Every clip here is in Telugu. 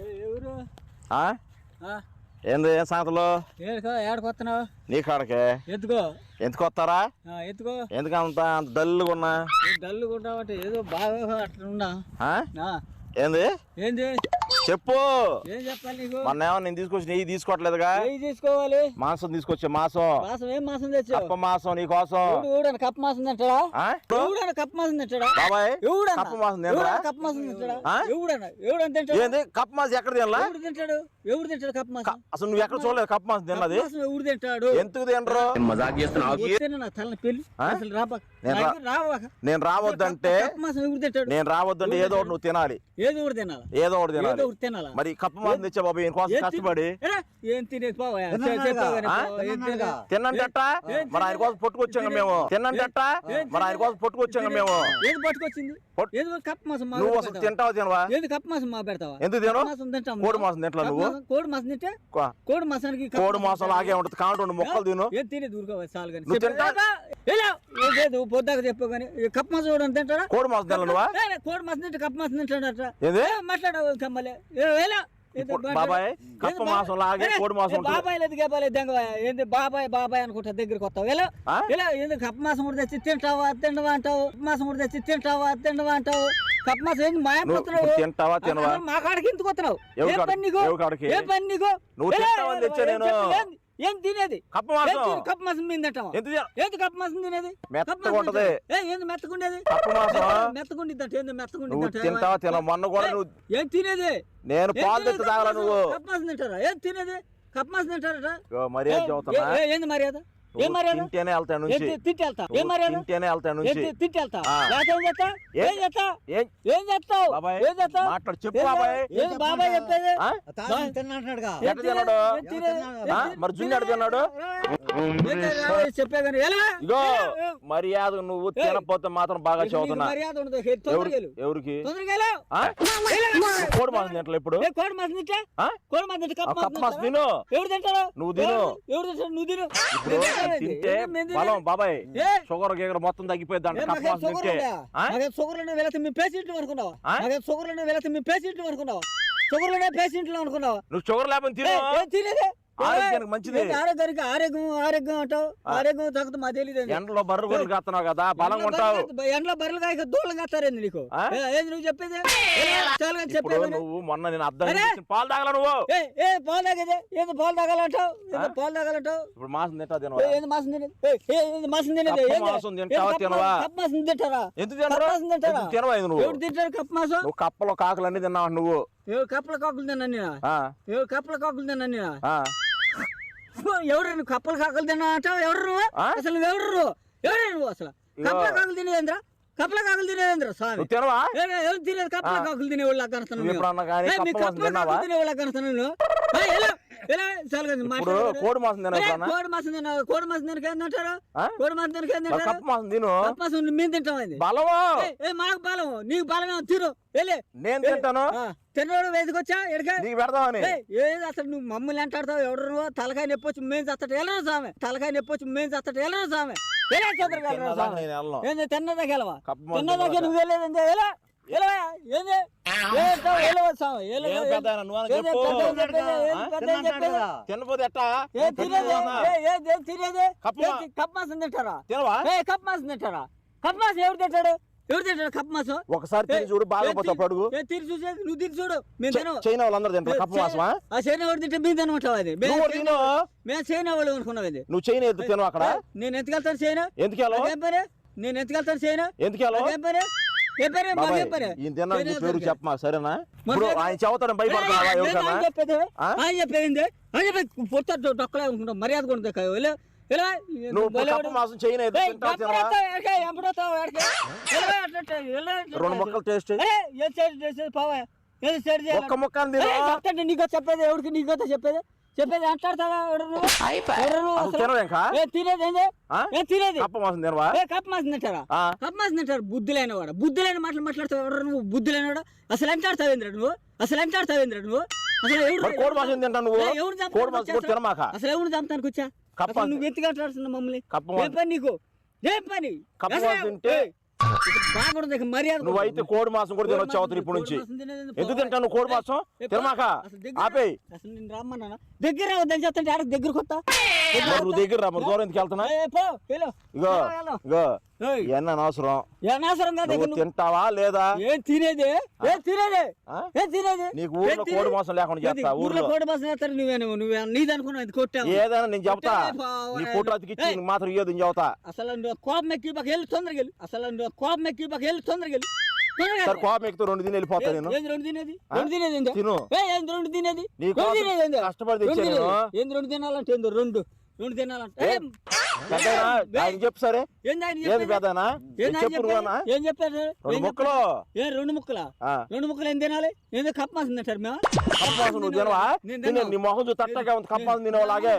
ఎవరు ఏంది ఏం సంగతులు? ఏడకొస్తున్నావు? నీ కాడకే ఎత్తుకో. ఎందుకు వస్తారా? ఎత్తుకో. ఎందుకు అంత డల్లుగా ఉన్నా? డల్లుగా ఉంటావంటే ఏదో బాగా అట్లా ఉన్నా. ఏంది ఏంది చెప్పు. ఏం చెప్పాలి నీకు? మొన్నేమో నేను తీసుకొచ్చి నెయ్యి తీసుకోవట్లేదుగా? నెయ్యి తీసుకోవాలి. మాంసం తీసుకొచ్చే మాంసం. మాసం ఏం మాసం తెచ్చావు? కప్ప మాసం నీ కోసం. ఎవడన్నా కప్ప మాసం తింటాడా? ఎవడన్నా కప్ప మాసం తింటాడా? బాబాయ్ ఎవడన్నా కప్ప మాసం తింటాడా? కప్ప మాసం తింటాడా? ఎవడన్నా తింటాడు? ఏంది కప్ప మాసం ఎక్కడ తినలా? ఎవడు తింటాడు? ఎవడు తింటాడు కప్ప మాసం? అసలు నువ్వు ఎక్కడ చూడలేదు కప్ప మాసం తిన్నది? ఎవడు తింటాడు? ఎందుకు తినరు? మజాక్ చేస్తున్నావు. నా తలని పెళ్లి అసలు నేను రావద్దంటే నేను రావద్దంటే ఏదో ఒకటి నువ్వు తినాలి. ఏదో ఒకటి తినాలి. ఏదో ఒకటి తినాలి. మరి కప్ప మాసం తెచ్చా బాబు ఈయన కోసం కష్టపడి. ఏం తినేది తిన్నంట మరి ఆయన కోసం పట్టుకొచ్చాం మేము. తిన్నంట మరి ఆయన కోసం పట్టుకొచ్చాం మేము. ఏది పట్టుకొచ్చింది? కప్ప మాసం. నువ్వు అసలు తింటావా తినవా? ఏది కప్ప మాసం మా పెడతావా? ఎందుకు తినవు? కోడి మాసం తింటా నువ్వు? కోడి మాసం తింటే కోడి మాసానికి కోడి మాసం లాగే ఉంటది. కాంటు మొక్కలు తిను. ఏం తినేది ఊరుకోవాలి చాలు కానీ పొద్దాక చెప్పు కానీ కప్ప మాసం కూడా తింటాడా? కోడి మాసం తిన నువ్వా? కోడి మాసం తింటే కప్ప మాసం తింటాడట. మాట్లాడవు కమ్మలే. బాబాయ్ కప్ప మాసం లాగే కోడి మాసం. బాబాయ్ లేదు గబాయ్ దెంగ ఏంది బాబాయ్ బాబాయ్ అనుకుంటా దగ్గరికి వస్తావు. ఎలా ఎందుకు కప్ప మాసం కూడా తెచ్చి తింటావా తిండవా అంటావు? కప్ప మాసం కూడా తెచ్చి తింటావా తిండవా అంటావు? కప్ప మాసం ఏంది మాయపోతున్నావు? తింటావా తినవా? మా కాడికి ఎందుకు వస్తున్నావు? ఏ పని నీకు? నువ్వు తింటావని తెచ్చా నేను. ఏం తినేది? కప్ప మాసం. కప్ప మాసం మీద తింటావా? ఏంది కప్ప మాసం తినేది? మెత్తగుంటది. ఏంది మెత్తగుండేది? కప్ప మాసం మెత్తగుండిద్దంట. ఏంది మెత్తగుండి? తింటావా తిన మొన్న కూడా నువ్వు ఏం తినేది? నేను పాలు తెచ్చి తాగలా నువ్వు. కప్ప మాసం తింటారా? ఏం తినేది? కప్ప మాసం తింటారట. మర్యాద చెబుతున్నా. ఏంది మర్యాద? ఏం మర్యాద? తింటేనే వెళ్తా నుంచి. తింటే వెళ్తా. ఏం మర్యాద? తింటేనే వెళ్తా నుంచి. తింటే వెళ్తా. ఏం చేస్తావు? మాట్లాడు చెప్పు బాబాయ్. ఏం బాబాయ్ చెప్పేది? మరి జున్నాడు తిన్నాడు. చెప్పే కానీ ఇగో మర్యాద నువ్వు తినకపోతే మాత్రం బాగా చదువుతున్నా. మర్యాద ఉండదు. ఎవరికి? కోడి మాసం తింటలే ఇప్పుడు. కోడి మాసం తింటే కోడి మాసం తింటే కప్ప మాసం తిను. ఎవరు తింటారు? నువ్వు తిను. ఎవరు తింటారు? నువ్వు తిను. తింటే బలం బాబాయ్. షుగర్ గీగర్ మొత్తం తగ్గిపోయింది అంటే కప్ప మాసం తింటే. షుగర్లోనే వెళితే మీ పేషెంట్లు అనుకున్నావా? షుగర్లోనే వెళితే మీ పేషెంట్లు అనుకున్నావా? షుగర్లోనే పేషెంట్లు అనుకున్నావా? నువ్వు షుగర్ లేకపోతే తినేదే ఆరోగ్యానికి మంచిది. ఆరోగ్యానికి ఆరోగ్యం అంటావు. ఆరోగ్యం తగ్గదు మా తెలియదు. ఎండలో బర్రెలు గొర్రెలు కాస్తున్నావు కదా బలంగా ఉంటావు. ఎండలో బర్రెలు కాక దూలం కాస్తారేంది నీకు? ఏది నువ్వు చెప్పేది? నువ్వు మొన్న నేను అర్థం పాలు తాగల నువ్వు. పాలు తాగేదే ఏదో పాలు తాగాలంటావు. పాలు తాగాలంటావు. ఇప్పుడు మాసం తింటా తినవా? ఏది మాసం తినేది? మాసం తినేది మాసం తింటావా తినవా? కప్ప మాసం తింటారా? ఎందుకు తినవా? నువ్వు ఎవరు తింటారు కప్ప మాసం? నువ్వు కప్పలో కాకులు అన్ని తిన్నావు నువ్వు. ఎవరు కప్పల కాకులు తిన్నా నేనా? ఎవరు కప్పల కాకులు తిన్నా నేనా? ఎవరు నువ్వు కప్పల కాకులు తిన్నా అంటావు? ఎవరు నువ్వు? అసలు నువ్వెవరు? ఎవరు నువ్వు అసలు? కప్పల కాకులు తినేదేంద్రా? కప్పల కాకులు తినేదేంద్రా స్వామి? ఎవరు తినేది? కప్పల కాకులు తినేవాళ్ళు కనస్తాను. తినేవాళ్ళ కనస్తాను. కోడి మాసం కోడి మాసం తిన్నావు. కోడి మాసం తినక ఏంటంటారు? కోడి మాసం తినక ఏంటంటారు? కప్ప మాసం తిను. కప్ప మాసం మేము తింటాం. అది బలమా? మాకు బలం. నీకు బలమే తిను. నేను తింటాను. తిన్నవాడు వేసుకొచ్చా ఎడక నీకు పెడదామని. ఏది అసలు నువ్వు మమ్మల్ని అంటాడతావు? ఎవడు నువ్వు? తలకాయ నొప్పి వచ్చి మేము చత్తట వెళ్ళను సామె. తలకాయ నొప్పి వచ్చి మేము చత్తట వెళ్ళను సామె. ఏంది తిన్నదాకా వెళ్ళవా? తిన్నదాకా నువ్వు వెళ్ళేది ఎలా? ఏంది తినపోతే కప్ప మాసం తింటారా? కప్ప మాసం తింటారా? కప్ప మాసం ఎవరు తింటాడు? ఎవరు తింటాడు కప్ప మాసం? ఒకసారి తిరిగి చూడు బాగా అడుగు. తిరిగి చూసేది నువ్వు తిరిగి చూడు. మేము తిన చైనా వాళ్ళందరూ తింటారు కప్ప మాసమా? ఆ చైనా వాడు తింటే మేము తినమంటావు. అది మేము చైనా వాళ్ళు అనుకున్నావు. అది నువ్వు చైనా ఎత్తు తినవు అక్కడ. నేను ఎంతకెళ్తాను చైనా? ఎందుకు ఏం పని? నేను ఎంతకెళ్తాను చైనా? ఎందుకు ఏం పని? పేరు చెప్పమా సరేనా? ఇప్పుడు ఆయన చెబుతాను భయపడుతున్నావా? చెప్పేది పొత్తు డొక్కలే అనుకుంటావు. మర్యాద కూడా రెండు మొక్కలు టేస్ట్ నీకో చెప్పేది ఎవరికి? నీకో చెప్పేది చెప్పేది మాట్లాడతావా? తినేది కప్ప మాసం తినవా? కప్ప మాసం తింటారా? కప్ప మాసం తింటారు. బుద్ధులైన వాడు బుద్ధులైన మాటలు మాట్లాడతావు. ఎవరు నువ్వు? బుద్ధులైన వాడు. అసలు ఎంటాడతావేంద్ర నువ్వు? అసలు ఎంటాడతావేంద్ర నువ్వు? అసలు కోడి మాసం తింటా నువ్వు? అసలు ఎవరు చంపుతానికి వచ్చా? నువ్వు ఎత్తుగా మాట్లాడుతున్నావు మమ్మల్ని. ఏ పని నీకు? ఏ పని? కప్ప మాసం తింటే బాగుండదు ఇక మర్యాద నువ్వైతే కోడి మాసం కూడా తినొచ్చు అవుతుంది ఇప్పుడు నుంచి. ఎందుకు తింటావు నువ్వు కోడి మాసం? తినమాక ఆపేయి. అసలు నేను రమ్మన్నా దగ్గర రావద్దని చెప్తాంటే ఆడ దగ్గర కొత్త నువ్వు దగ్గర రా, మరి దూరం ఎందుకు వెళ్తున్నా? ఇగో ఇగో ఇవన్నీ అనవసరం. అనవసరం కాదు. నువ్వు తింటావా లేదా? ఏం తినేది ఏం తినేది ఏం తినేది? నీకు ఊర్లో కోడి మాసం లేకుండా చేస్తా. ఊర్లో కోడి మాసం చేస్తారు. నువ్వే నీదనుకున్నావు ఇది కొట్టావు. ఏదైనా నేను చెప్తా. నీ ఫోటో అతికిచ్చి నీకు మాత్రం ఇయ్యదు నేను చెబుతా. అసలు నువ్వు కోపం ఎక్కి బాగా వెళ్ళి తొందరగా వెళ్ళి. అసలు నువ్వు కోపం ఎక్కి బాగా వెళ్ళి తొందరగా వెళ్ళి. సరే కోపం ఎక్కుతూ 2 తిని వెళ్ళిపోతా నేను. ఏంది 2 తినేది? 2 తినేది ఏంది? తిను. ఏంది 2 తినేది? కష్టపడి తెచ్చాను నేను. ఏంది 2 తినాలంటే ఏందో 2 తినాలంటే ఆయన చెప్పు సరే. ఏది పెద్దనా చెప్పు. ఏం చెప్పారు? 2 ముక్కలు. ఏ 2 ముక్కలా? 2 ముక్కలు ఏం తినాలి? ఏందో కప్ మాసం తింటారు మేము. కప్ మాసం నువ్వు తినవా? నీ మొహం చూసి తట్టగా ఉంది. కప్ మాసం తినేవాళ్ళగే.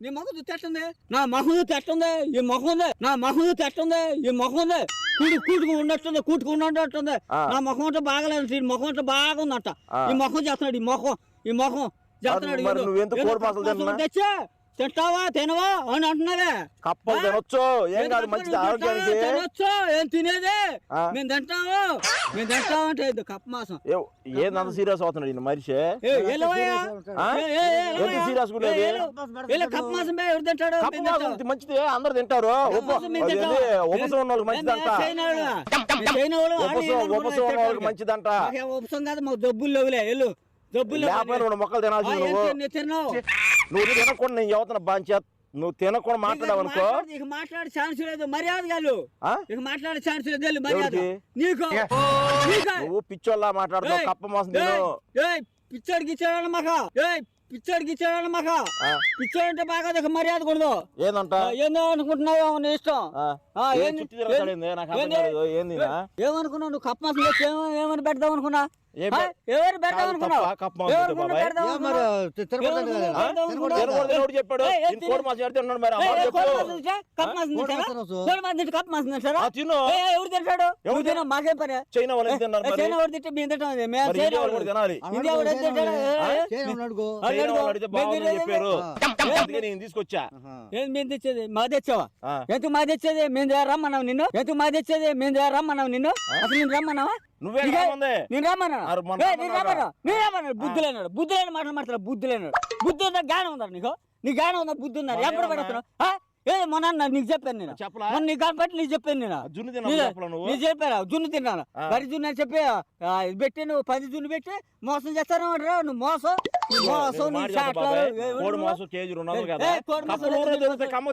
నీ మొహం చూసి ఎట్టుంది? నా మొహం చూసి ఎట్టుంది? ఈ మొహం ఉంది. నా మొహం చూసి ఎట్టుంది? ఈ మొహం ఉంది. కూటుకు ఉన్నట్టుంది. కూటుకు ఉన్నట్టుంది. నా ముఖం అంటే బాగాలేదు. ఈ ముఖం అంటే బాగుందట. ఈ ముఖం చేస్తున్నాడు. ఈ ముఖం చేస్తున్నాడు. నువ్వెందుకు కోడి మాసం తిన్నా? తెచ్చా తింటావా తినవా అని అంటున్నావే. కప్పలు తినొచ్చు, ఏం కాదు, మంచిది ఆరోగ్యానికి. తినొచ్చు, ఏం తినేది? మేము తింటాము అంటే కప్ప మాసం. ఏందంత సీరియస్ అవుతున్నాడు ఈయన మనిషి? కప్ప మాసం ఎవరు తింటాడు? కప్ప మాసం మంచిది, అందరు తింటారు. ఉపసం ఉన్న వాళ్ళకి మంచిదంట. ఉపసం ఉన్న వాళ్ళకి మంచిదంట. ఉపసం కాదు మాకు జబ్బులు లేవులే. వెళ్ళు జబ్బులు 2 మొక్కలు తినాల్సి. నువ్వు తినకుండా నేను చదువుతున్నా బాగా. నువ్వు తినకుండా మాట్లాడావు అనుకో. ఇక మాట్లాడే ఛాన్స్ లేదు. మర్యాద కాదు. ఇక మాట్లాడే ఛాన్స్ లేదు. మర్యాద నీకు. నువ్వు పిచ్చోళ్ళ మాట్లాడుతావు. కప్ప మాసం తిను. పిచ్చోడు గిచ్చాడు మాక. పిచ్చోడు గిచ్చాడు మాక. పిచ్చోడు అంటే బాగా మర్యాద కూడదు. ఏందంట? ఏందో అనుకుంటున్నావు నీ ఇష్టం. ఏమనుకున్నావు నువ్వు? కప్ప మాసం తెచ్చి ఏమని పెడదాం అనుకున్నా? ఎవరు పెడదాం అనుకున్నావు? చెప్పాడు కోడి మాసం ఎడితే ఉన్నాడు. మరి కప్ప మాసం తింటారా? ఎవరు తింటాడు? ఎవరు తిన్నా? మాకేం పని? చైనా వాళ్ళు తిన్నారు. చైనా వాడు తింటే మేము తింటాం. తినాలి. ఇండియా వాడు చెప్పారు. నేను తీసుకొచ్చా. ఏం మేము తెచ్చేది? మా తెచ్చావా? ఎందుకు మా తెచ్చేది? మేము రమ్మన్నావు నిన్ను? ఎందుకు మా తెచ్చేది? మేము రమ్మన్నావు నిన్ను? అసలు నేను రమ్మన్నావా? నువ్వే నేను రమ్మన్నా. బుద్ధులేనాడు. బుద్ధులేని మాటలు మాట్లాడు. బుద్ధులేనాడు. బుద్ధి ఉందా? జ్ఞానం ఉందా నీకు? నీ జ్ఞానం ఉందా? బుద్ధి ఉన్నారు. ఎప్పుడు పడుతున్నావు? మొన్న నీకు చెప్పాను నేను. మొన్న నీ కాబట్టి నీకు చెప్పాను నేను. నీకు చెప్పారా? జున్ను తిన్నాను. వరి జున్ను అని చెప్పి పెట్టి నువ్వు 10 జున్ను పెట్టి మోసం చేస్తాను. నువ్వు మోసం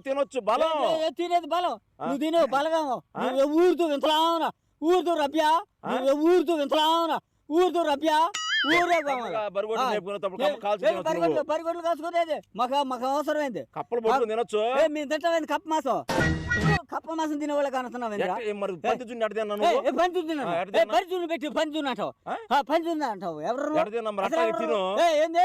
తినొచ్చు. బలం తినేది బలం. నువ్వు తిను బలగాము. ఊరుతూ వింతలావునా? ఊరుతూ రబ్యా. ఊరుతూ వింతలావునా? ఊరుతూ రబ్యా. బరిగొడ్లు కాసుకునేది మాకు అవసరమైంది. కప్పలు పట్టుకుని తినొచ్చు. మేము తింటామైంది కప్ప మాసం. కప్ప మాసం తినే వాళ్ళకి అనుకున్నావు. పంచుని పెట్టి పంచుని అంటావు. పంచుని అంటావు. ఎవరు ఏంది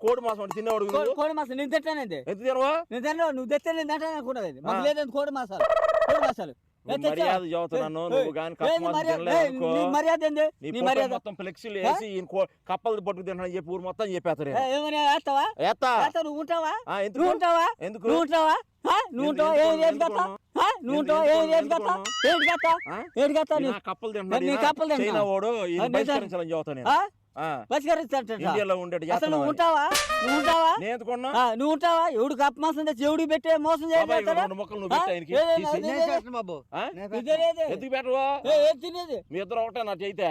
కోడి మాసం తినేవాడు? కోడి మాసం నేను తింటానండి. నేను తిన్నా. నువ్వు తెచ్చా నేను తింటాను అనుకున్నది. మాకు లేదండి కోడి మాసాలు. కోడి మాసాలు మర్యాద చదువుతున్నాను. నువ్వు కానీ మర్యాద ఏంది? నీ మర్యాద మొత్తం ఫ్లెక్సీలు వేసి కప్పలు పట్టుకు తింటానని చెప్పి ఊరు మొత్తం చెప్పేస్తారు. ఏమని వేస్తావా? నువ్వు ఉంటావా? ఎందుకు ఉంటావా? ఎందుకు నువ్వు ఉంటావా? నువ్వు ఉంటావా? నువ్వు ఉంటావా? కప్పలు తింటాను వాడు చదువుతాను. ఇండియాలో అసలు నువ్వు ఉంటావా? నువ్వు ఉంటావా? నువ్వు ఉంటావా? ఎవడు కప్ప మాసం తెచ్చి ఎవడికి పెట్టే మోసం చేయాలి? తినేది మీ ఇద్దరు ఒకటే నాకు అయితే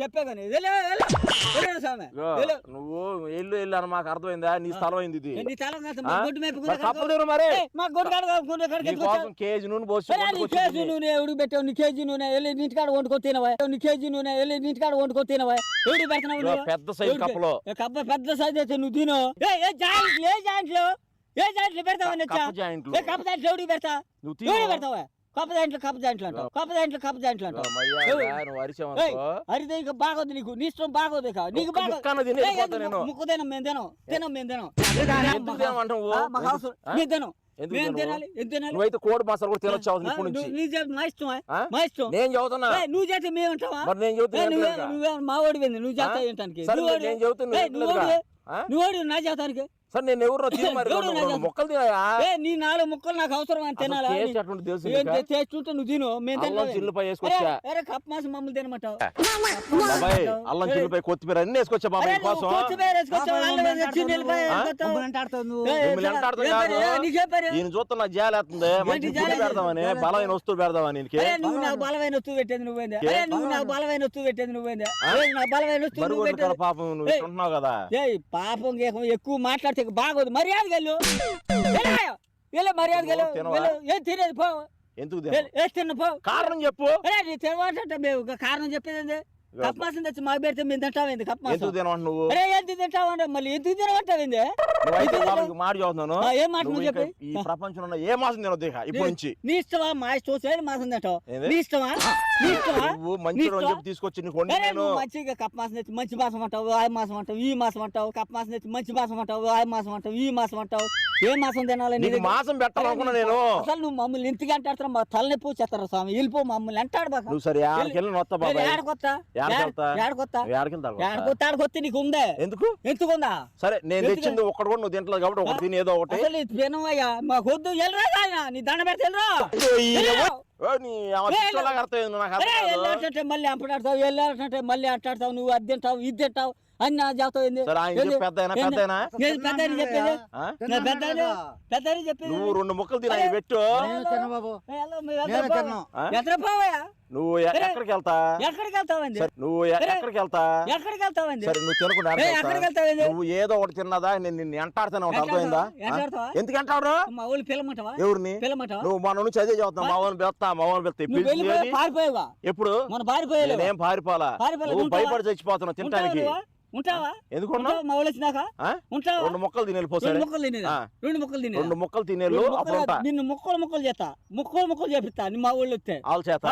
చెప్పే కానీ నువ్వు ఎల్లు వెళ్ళాను. మాకు అర్థమైందా? నీ స్థలం అయింది ఇది. కేజీ నూనె పోసి కేజీ నూనె ఎవడికి పెట్టావు? నీ కేజీ నూనె వెళ్ళి నీటికాడ వండుకొని తినవా? నీ కేజీ నూనె వెళ్ళి నీటికాడ వండుకొని తినవా? ఎవడికి పెడుతున్నావు? పెద్ద సైజు కప్పలో పెద్ద సైజు అయితే నువ్వు తిను. ఏ జాయింట్లు పెడతావా? కప్ప జాయింట్లు ఎవడికి పెడతా? నువ్వు పెడతావా? కప్ప జాయింట్లు అంటావు. అరిదే ఇక బాగోదు నీకు. నీ ఇష్టం బాగోదు. ఇక నీకు ముక్కుదేనం. మేము తినం. మాకు అవసరం. మేము తినం. నువ్వైతే కోడి మాసాలు కూడా తినొచ్చు. మా ఇష్టం. నేను చదువుతున్నా. నువ్వు చేస్తే మేమంటావా? నేను నువ్వే మా ఓడిపోయింది. నువ్వు చేస్తా ఏంటానికి? నువ్వు ఓడి నా చేస్తానికి సరే నేను ఎవరు తిని మరి ఎవరు రెండు నాకు- మొక్కలు తినాయా నీ 4 ముక్కలు నాకు అవసరం అని తినాలా టేస్ట్ అటువంటి తెలుసు ఏం నీకా? టేస్ట్ ఉంటే నువ్వు తిను మేము అల్లం తినలేదు. చిల్లిపాయ వేసుకొచ్చా అరే కప్ మాసం మమ్మల్ని తినమంటావు బాబాయ్ అల్లం చిల్లిపాయ కొత్తిమీర అన్ని వేసుకొచ్చా బాబాయ్ అరే నువ్వు కోసం కొత్తిమీర వేసుకొచ్చావు, అల్లం వేసుకొచ్చి నిలిపాయ వేసుకొచ్చావు. మిమ్మల్ని ఎంత ఆడతాం కాదు నీకే పేరు ఈయన చూస్తున్నా జాలేస్తుంది మంచి ఏంటి ఫుడ్ జాలి? పెడదామని బలమైన వస్తువులు పెడదామని ఈయనకి అరే నువ్వు నాకు బలమైన వస్తువు పెట్టేది నువ్వేందే అరే నువ్వు నాకు బలమైన వస్తువు పెట్టేది నువ్వేందే అరే నాకు బలమైన వస్తువు నువ్వు బరువు పెట్టేది పాపం నువ్వు ఏయ్. ఉంటున్నావు కదా ఏయ్ పాపం గీపం ఎక్కువ మాట్లాడితే బాగోదు మర్యాదగా వెళ్ళు మర్యాదగా వెళ్ళు తినవా? వెళ్ళు. ఏం తినేది పో ఎందుకు తినవు? ఏ తిన్న పో కారణం చెప్పు అరే నీ తినవాలంటే మేము ఒక కారణం చెప్పేది కప్ మాసం తెచ్చి మాకు పెడితే మేము తింటావేంది కప్ మాసం ఎందుకు తినవంట నువ్వు అరే ఎంత తింటావంటే మళ్ళీ ఎందుకు తినమంటావేంది నువ్వైతే బాబాకి మాట చదువుతున్నాను ఏం మాట నువ్వు నువ్వు ఇంకా చెప్పి ఈ ప్రపంచంలో ఉన్న ఏ మాసం తినొద్దు ఇక ఇప్పటి నుంచి నీ ఇష్టమా మా ఇష్టం సేది మాసం తింటావు ఏంది? నీ ఇష్టమా నీ ఇష్టమా నువ్వు మంచి అని చెప్పి తీసుకొచ్చి నీకు వండి అరే నేను నువ్వు మంచిగా కప్ మాసం తెచ్చి మంచి మాసం అంటావు ఆ మాసం అంటావు ఈ మాసం అంటావు కప్ మాసం తెచ్చి మంచి మాసం అంటావు ఆ మాసం అంటావు ఈ మాసం అంటావు ఏ మాసం తినాలి నీ నీకు దగ్గర? మాసం పెట్టాలనుకున్నా నేను అసలు నువ్వు మమ్మల్ని ఇంటికి అంటాడుతున్నా మా తలనొప్పి వచ్చేస్తారు స్వామి వెళ్ళిపో మమ్మల్ని అంటాడు బాగా నువ్వు సరే ఆడకెళ్ళి నొత్త బాబాయ్ ఏడకొత్తా ఏడకెళ్తా? ఏడకొత్తా ఆడకెళ్తాడు ఆడకొత్తా నీకు ఉందే ఎందుకు ఎందుకుందా సరే నేను ఎందుకు? తెచ్చింది ఒక్కడు కూడా నువ్వు తింటలేదు కాబట్టి ఒకటి తిని ఏదో ఒకటి అసలు ఇది తినవయ్యా మాకు వద్దు వెళ్ళరా నాయనా నీ దండ పెడితే వెళ్ళరా ఓ, నీ ఆమె పిచ్చోళ్ళగా అర్థమైంది నాకు అర్థం కాదు. వెళ్ళాడంటే మళ్ళీ అంపడాడతావు వెళ్ళాడంటే మళ్ళీ అంటాడతావు నువ్వు అది తింటావు ఇది తింటావు అని నా చేస్తావు ఏంది సరే ఆయన చెప్పు పెద్దయినా పెద్దయినా ఏది పెద్దని చెప్పేది ఆ? నా పెద్దని చెప్పేది నువ్వు 2 ముక్కలు తిని ఆయన పెట్టు ఎక్కడ పోవయ్యా నువ్వు ఎక్కడికి వెళ్తా ఎక్కడికి వెళ్తావండి సరే నువ్వు ఎక్కడికి వెళ్తా ఎక్కడికి వెళ్తావండి సరే నువ్వు తినకుండా ఏ, ఎక్కడికి వెళ్తావండి నువ్వు ఏదో ఒకటి తిన్నదా నేను నిన్ను ఎంటాడుతానే ఉంటా అర్థమైందా ఎంటాడుతావా? ఎందుకు ఎంటాడు మా ఊళ్ళు పిల్లమంటావా ఎవరిని పిల్లమంటావా నువ్వు మన నుంచి అదే చదువుతున్నావు మావని పెడతా మావని పెడతా నువ్వు వెళ్ళిపోయి పారిపోయావా ఎప్పుడు మన పారిపోయలేవా నేనేం పారిపోలా పారిపోలే, నువ్వు ఉంటావా? భయపడి చచ్చిపోతున్నావు తినడానికి ఉంటావా ఎందుకు ఉంటావా? మా ఊళ్ళు వచ్చినాక ఆ? ఉంటావా 2 ముక్కలు తిని వెళ్ళిపో 2 సరే ముక్కలు తినేదా ఆ. 2 ముక్కలు తినేదా 2 ముక్కలు తినేళ్ళు అప్పుడు ఉంటా నిన్ను ముక్కలు చేస్తా ముక్కలు చేపిస్తా నీ మా ఊళ్ళు వస్తే వాళ్ళ చేత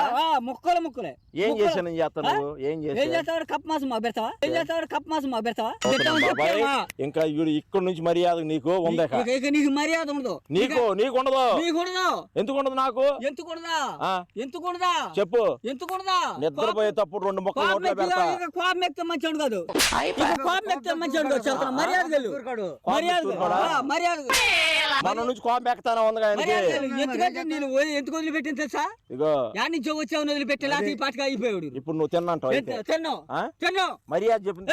ముక్కలే ఏం ముక్కలు. చేశాను నేను చేస్తా నువ్వు ఏం ఏం చేసా చేస్తావు కప్ మాసం మాకు పెడతావా ఏం చేస్తావు కప్ మాసం మాకు పెడతావా అవుతున్నాం పెడతావని బాబాయ్ చెప్పావా? ఇంకా వీడు ఇక్కడ నుంచి మర్యాద నీకు ఉందేక ఇక నీకు మర్యాద ఉండదు నీకు ఉండదు నీకు ఉండదు ఎందుకు ఉండదు నాకు ఎందుకుండదా ఆ ఎందుకుండదా చెప్పు ఎందుకుండదా నిద్రపోయేటప్పుడు 2 ముక్కలు నోట్లో పెడతా కోపం ఎక్కితే మంచివాడు కాదు కోపం ఎక్కితే మంచివాడు కాదు చెప్తాను మర్యాద గెలు మర్యాద మర్యాద మన నుంచి కోపం ఎక్కతానే ఉందిగా ఆయనకి ఎందుకంటే నేను ఎందుకు వదిలిపెట్టింది తెలుసా ఇగో యాడ్ నుంచి వచ్చావు వదిలిపెట్టి లాంటి ఈ పాటికి అయిపోయాడు ఇప్పుడు నువ్వు తిన్నంటావు అయితే తిన్నో ఆ? తిన్నో మర్యాద చెప్పింది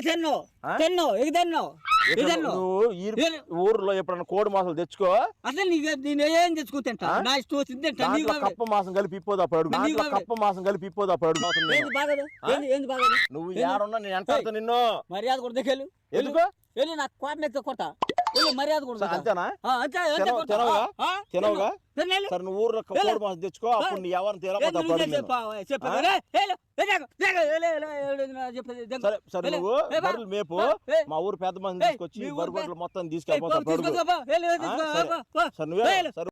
తిన్నో ఆ? తిన్నో ఇది తిన్నో ఇది తిన్నో నువ్వు ఊర్లో ఎప్పుడన్నా కోడి మాసాలు తెచ్చుకో అసలు నేను ఏం తెచ్చుకుంటా ఆ? నా ఇష్టం వచ్చింది తింటా. నీకు దాంట్లో కప్ప మాసం కలిపి ఇప్పోదు అప్పుడు అడుగు నీకు దాంట్లో కప్ప మాసం కలిపి ఇప్పోదు అప్పుడు అడుగు అవుతుంది ఏంది బాగదు ఏంది బాగదు నువ్వు ఏడున్నా నేను ఎంటాడుతా నిన్ను మర్యాద కూడా దగ్గర ఎందుకు వెళ్ళి నాకు కోపం ఎక్కితే కొడతా వెళ్ళి మర్యాద కూడా అంతేనా అంతే తినవుగా? ఆ? తినవుగా? తినాలి. సరే నువ్వు ఊర్లో కోడి మాసం తెచ్చుకో అప్పుడు నీ ఎవరిని తేలపోతా నువ్వు చెప్పు. సరే సరే నువ్వు బర్రెలు మేపు మా ఊరు పెద్ద మంది తీసుకొచ్చి బర్రె గొడ్లు మొత్తం తీసుకెళ్ళిపోతా సరే నువ్వే సరే